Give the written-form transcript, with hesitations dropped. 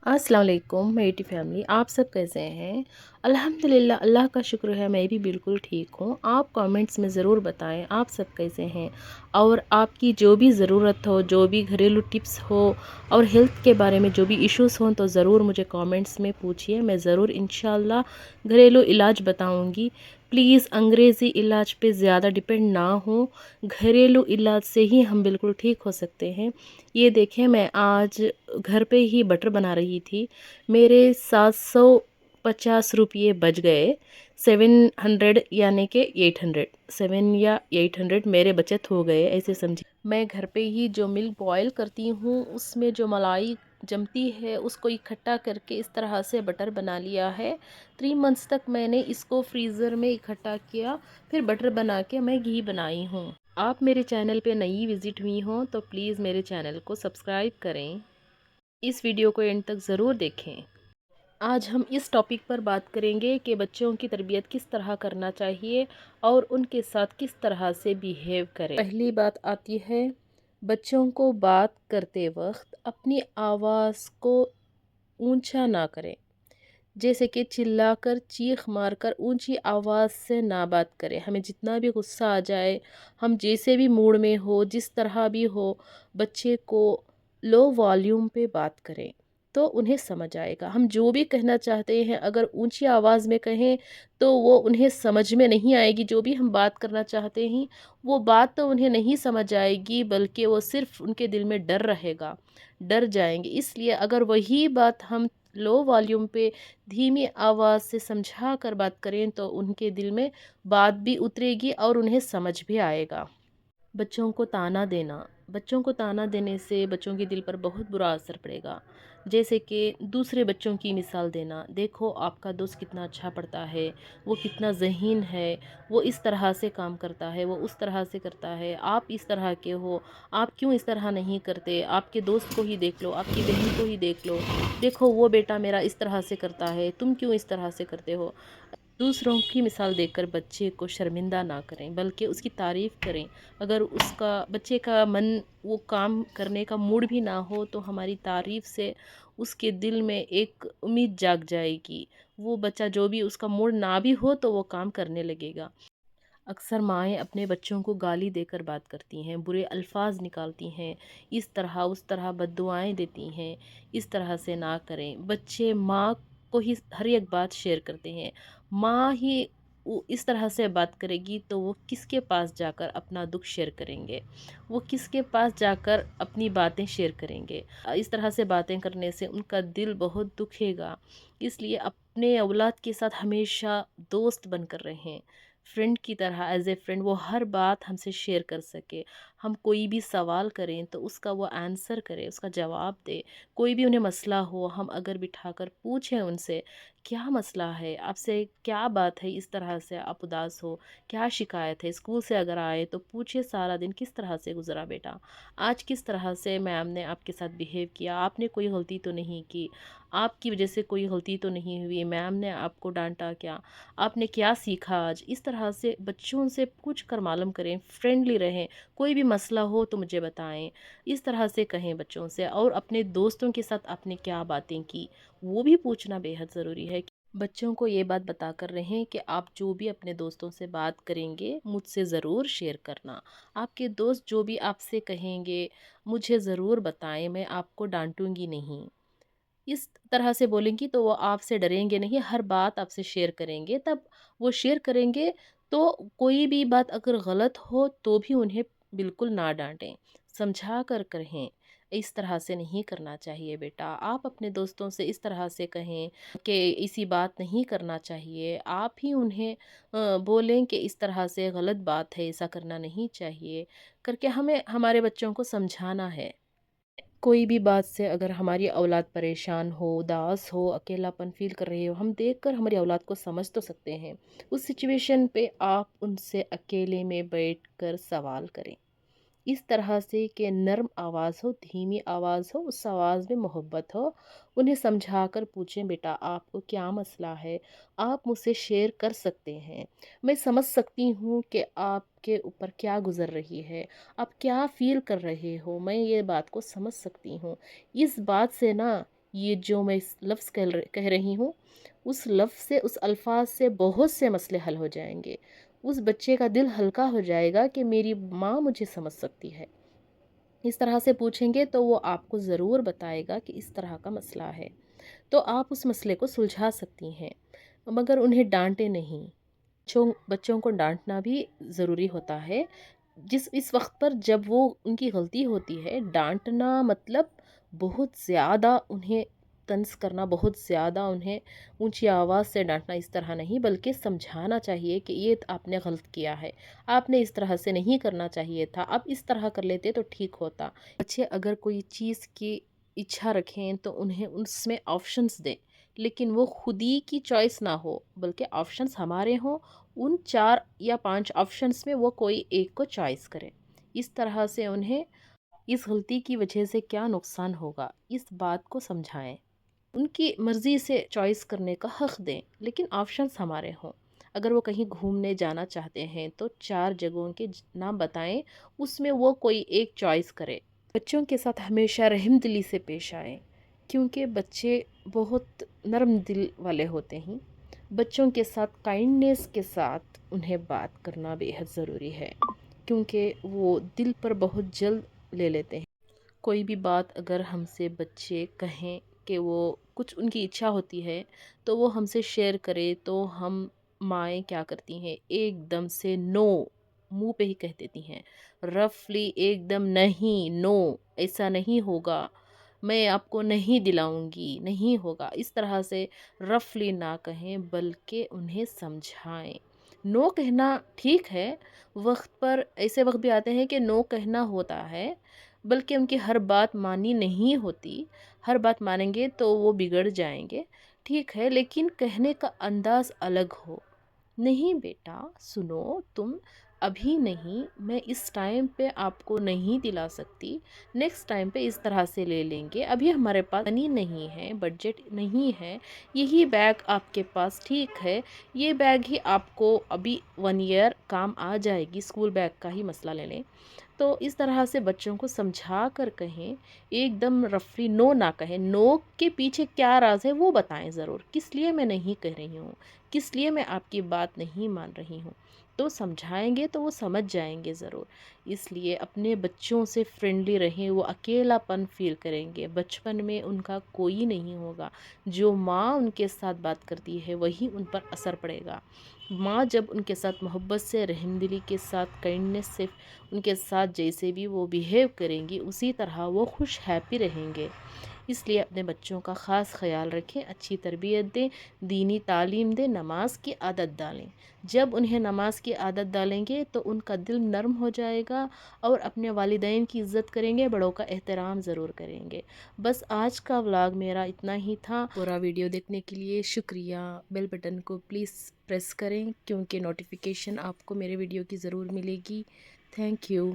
अस्सलाम वालेकुम मेरी फैमिली, आप सब कैसे हैं? अल्हम्दुलिल्लाह, अल्लाह का शुक्र है मैं भी बिल्कुल ठीक हूँ। आप कमेंट्स में ज़रूर बताएं आप सब कैसे हैं, और आपकी जो भी ज़रूरत हो, जो भी घरेलू टिप्स हो और हेल्थ के बारे में जो भी इश्यूज़ हों तो ज़रूर मुझे कमेंट्स में पूछिए। मैं ज़रूर इंशाल्लाह घरेलू इलाज बताऊँगी। प्लीज़ अंग्रेज़ी इलाज पे ज़्यादा डिपेंड ना हो, घरेलू इलाज से ही हम बिल्कुल ठीक हो सकते हैं। ये देखें, मैं आज घर पे ही बटर बना रही थी। मेरे 750 रुपये बच गए। 700 यानी कि 800, 7 या 800 मेरे बचत हो गए, ऐसे समझिए। मैं घर पे ही जो मिल्क बॉयल करती हूँ उसमें जो मलाई जमती है उसको इकट्ठा करके इस तरह से बटर बना लिया है। 3 मंथ्स तक मैंने इसको फ्रीज़र में इकट्ठा किया, फिर बटर बना के मैं घी बनाई हूँ। आप मेरे चैनल पे नई विज़िट हुई हों तो प्लीज़ मेरे चैनल को सब्सक्राइब करें। इस वीडियो को एंड तक ज़रूर देखें। आज हम इस टॉपिक पर बात करेंगे कि बच्चों की तरबियत किस तरह करना चाहिए और उनके साथ किस तरह से बिहेव करें। पहली बात आती है, बच्चों को बात करते वक्त अपनी आवाज़ को ऊंचा ना करें। जैसे कि चिल्लाकर, चीख मारकर, ऊंची आवाज़ से ना बात करें। हमें जितना भी गुस्सा आ जाए, हम जैसे भी मूड में हो, जिस तरह भी हो, बच्चे को लो वॉल्यूम पे बात करें तो उन्हें समझ आएगा। हम जो भी कहना चाहते हैं अगर ऊंची आवाज़ में कहें तो वो उन्हें समझ में नहीं आएगी। जो भी हम बात करना चाहते हैं वो बात तो उन्हें नहीं समझ आएगी, बल्कि वो सिर्फ उनके दिल में डर रहेगा, डर जाएंगे। इसलिए अगर वही बात हम लो वॉल्यूम पे धीमी आवाज़ से समझा कर बात करें तो उनके दिल में बात भी उतरेगी और उन्हें समझ भी आएगा। बच्चों को ताना देना, बच्चों को ताना देने से बच्चों के दिल पर बहुत बुरा असर पड़ेगा। जैसे कि दूसरे बच्चों की मिसाल देना, देखो आपका दोस्त कितना अच्छा पढ़ता है, वो कितना ज़हीन है, वो इस तरह से काम करता है, वो उस तरह से करता है, आप इस तरह के हो, आप क्यों इस तरह नहीं करते? आपके दोस्त को ही देख लो, आपकी बहन को ही देख लो, देखो वो बेटा मेरा इस तरह से करता है, तुम क्यों इस तरह से करते हो? दूसरों की मिसाल देकर बच्चे को शर्मिंदा ना करें, बल्कि उसकी तारीफ़ करें। अगर उसका बच्चे का मन वो काम करने का मूड भी ना हो तो हमारी तारीफ़ से उसके दिल में एक उम्मीद जाग जाएगी। वो बच्चा जो भी उसका मूड ना भी हो तो वो काम करने लगेगा। अक्सर माएँ अपने बच्चों को गाली देकर बात करती हैं, बुरे अल्फाज निकालती हैं, इस तरह उस तरह बद्दुआएँ देती हैं। इस तरह से ना करें। बच्चे माँ को ही हर एक बात शेयर करते हैं। माँ ही वो इस तरह से बात करेगी तो वो किसके पास जाकर अपना दुख शेयर करेंगे, वो किसके पास जाकर अपनी बातें शेयर करेंगे। इस तरह से बातें करने से उनका दिल बहुत दुखेगा। इसलिए अपने औलाद के साथ हमेशा दोस्त बनकर रहें, फ्रेंड की तरह, एज ए फ्रेंड वो हर बात हमसे शेयर कर सके। हम कोई भी सवाल करें तो उसका वो आंसर करे, उसका जवाब दे। कोई भी उन्हें मसला हो, हम अगर बिठाकर पूछें उनसे क्या मसला है, आपसे क्या बात है, इस तरह से आप उदास हो, क्या शिकायत है। स्कूल से अगर आए तो पूछे सारा दिन किस तरह से गुजरा बेटा, आज किस तरह से मैम ने आपके साथ बिहेव किया, आपने कोई गलती तो नहीं की, आपकी वजह से कोई गलती तो नहीं हुई, मैम ने आपको डांटा क्या, आपने क्या सीखा आज। इस तरह से बच्चों से पूछ कर मालूम करें, फ्रेंडली रहें। कोई भी मसला हो तो मुझे बताएं, इस तरह से कहें बच्चों से। और अपने दोस्तों के साथ आपने क्या बातें की वो भी पूछना बेहद ज़रूरी है। बच्चों को ये बात बता कर रहें कि आप जो भी अपने दोस्तों से बात करेंगे मुझसे ज़रूर शेयर करना। आपके दोस्त जो भी आपसे कहेंगे मुझे ज़रूर बताएं, मैं आपको डांटूंगी नहीं। इस तरह से बोलेंगी तो वो आपसे डरेंगे नहीं, हर बात आपसे शेयर करेंगे। तब वो शेयर करेंगे तो कोई भी बात अगर गलत हो तो भी उन्हें बिल्कुल ना डांटें, समझा कर कहें इस तरह से नहीं करना चाहिए बेटा। आप अपने दोस्तों से इस तरह से कहें कि इसी बात नहीं करना चाहिए। आप ही उन्हें बोलें कि इस तरह से गलत बात है, ऐसा करना नहीं चाहिए करके हमें हमारे बच्चों को समझाना है। कोई भी बात से अगर हमारी औलाद परेशान हो, उदास हो, अकेलापन फ़ील कर रही हो, हम देखकर हमारी औलाद को समझ तो सकते हैं। उस सिचुएशन पे आप उनसे अकेले में बैठकर सवाल करें। इस तरह से कि नर्म आवाज़ हो, धीमी आवाज़ हो, उस आवाज़ में मोहब्बत हो। उन्हें समझाकर पूछें बेटा आपको क्या मसला है? आप मुझसे शेयर कर सकते हैं। मैं समझ सकती हूँ कि आपके ऊपर क्या गुज़र रही है, आप क्या फ़ील कर रहे हो, मैं ये बात को समझ सकती हूँ। इस बात से ना یہ جو میں لفظ کہہ رہی ہوں، اس لفظ سے، اس الفاظ سے بہت سے مسئلے حل ہو جائیں گے۔ اس بچے کا دل ہلکا ہو جائے گا کہ میری ماں مجھے سمجھ سکتی ہے۔ اس طرح سے پوچھیں گے تو وہ آپ کو ضرور بتائے گا کہ اس طرح کا مسئلہ ہے، تو آپ اس مسئلے کو سلجھا سکتی ہیں، مگر انہیں ڈانٹے نہیں۔ بچوں کو ڈانٹنا بھی ضروری ہوتا ہے، اس وقت پر جب وہ ان کی غلطی ہوتی ہے۔ ڈانٹنا مطلب بہت زیادہ انہیں طنز کرنا، بہت زیادہ انہیں اونچی آواز سے ڈانٹنا، اس طرح نہیں، بلکہ سمجھانا چاہیے کہ یہ آپ نے غلط کیا ہے، آپ نے اس طرح سے نہیں کرنا چاہیے تھا، آپ اس طرح کر لیتے تو ٹھیک ہوتا۔ بچے اگر کوئی چیز کی اچھا رکھیں تو انہیں اس میں آپشنز دیں، لیکن وہ خود ہی کی چوائس نہ ہو، بلکہ آپشنز ہمارے ہوں، ان 4 یا 5 آپشنز میں وہ کوئی ایک کو چوائس کرے۔ اس طرح سے انہیں اس غلطی کی وجہ سے کیا نقصان ہوگا، اس بات کو سمجھائیں۔ ان کی مرضی سے چوائس کرنے کا حق دیں، لیکن آپشنز ہمارے ہوں۔ اگر وہ کہیں گھومنے جانا چاہتے ہیں تو 4 جگہوں کے نام بتائیں، اس میں وہ کوئی ایک چوائس کرے۔ بچوں کے ساتھ ہمیشہ رحم دلی سے پیش آئیں، کیونکہ بچے بہت نرم دل والے ہوتے ہیں۔ بچوں کے ساتھ کائنڈنیس کے ساتھ انہیں بات کرنا بے حد ضروری ہے، کیونکہ وہ دل پر بہت جلد لے لیتے ہیں۔ کوئی بھی بات اگر ہم سے بچے کہیں کہ وہ کچھ ان کی اچھا ہوتی ہے تو وہ ہم سے شیئر کرے، تو ہم مائیں کیا کرتی ہیں، ایک دم سے نو منہ پہ ہی کہہ دیتی ہیں، رفلی ایک دم نہیں، نو، ایسا نہیں ہوگا، میں آپ کو نہیں دلاؤں گی، نہیں ہوگا، اس طرح سے رفلی نہ کہیں بلکہ انہیں سمجھائیں۔ نو کہنا ٹھیک ہے، وقت پر ایسے وقت بھی آتے ہیں کہ نو کہنا ہوتا ہے، بلکہ ان کی ہر بات مانی نہیں ہوتی۔ ہر بات مانیں گے تو وہ بگڑ جائیں گے، ٹھیک ہے، لیکن کہنے کا انداز الگ ہو۔ نہیں بیٹا سنو، تم ابھی نہیں، میں اس ٹائم پہ آپ کو نہیں دلا سکتی، نیکسٹ ٹائم پہ اس طرح سے لے لیں گے، ابھی ہمارے پاس منی نہیں ہے، بجٹ نہیں ہے، یہی بیگ آپ کے پاس ٹھیک ہے، یہ بیگ ہی آپ کو ابھی 1 ایئر کام آ جائے گی، اسکول بیگ کا ہی مسئلہ لے لیں۔ تو اس طرح سے بچوں کو سمجھا کر کہیں، ایک دم رفلی نو نہ کہیں۔ نو کے پیچھے کیا راز ہے وہ بتائیں ضرور، کس لیے میں نہیں کہہ رہی ہوں، کس لیے میں آپ کی بات نہیں مان رہی ہوں، تو سمجھائیں گے تو وہ سمجھ جائیں گے ضرور۔ اس لیے اپنے بچوں سے فرینڈلی رہیں، وہ اکیلا پن فیل کریں گے، بچپن میں ان کا کوئی نہیں ہوگا، جو ماں ان کے ساتھ بات کرتی ہے وہی ان پر اثر پڑے گا۔ ماں جب ان کے ساتھ محبت سے، رحم دلی کے ساتھ، کائنڈنیس سے ان کے ساتھ جیسے بھی وہ بیہیو کریں گی، اسی طرح وہ خوش ہیپی رہیں گے۔ اس لیے اپنے بچوں کا خاص خیال رکھیں، اچھی تربیت دیں، دینی تعلیم دیں، نماز کی عادت ڈالیں۔ جب انہیں نماز کی عادت ڈالیں گے تو ان کا دل نرم ہو جائے گا اور اپنے والدین کی عزت کریں گے، بڑوں کا احترام ضرور کریں گے۔ بس آج کا ولاگ میرا اتنا ہی تھا۔ پورا ویڈیو دیکھنے کے لیے شکریہ۔ بیل بٹن کو پلیز پریس کریں، کیونکہ نوٹیفیکیشن آپ کو میرے ویڈیو کی ضرور ملے گی۔ Thank you.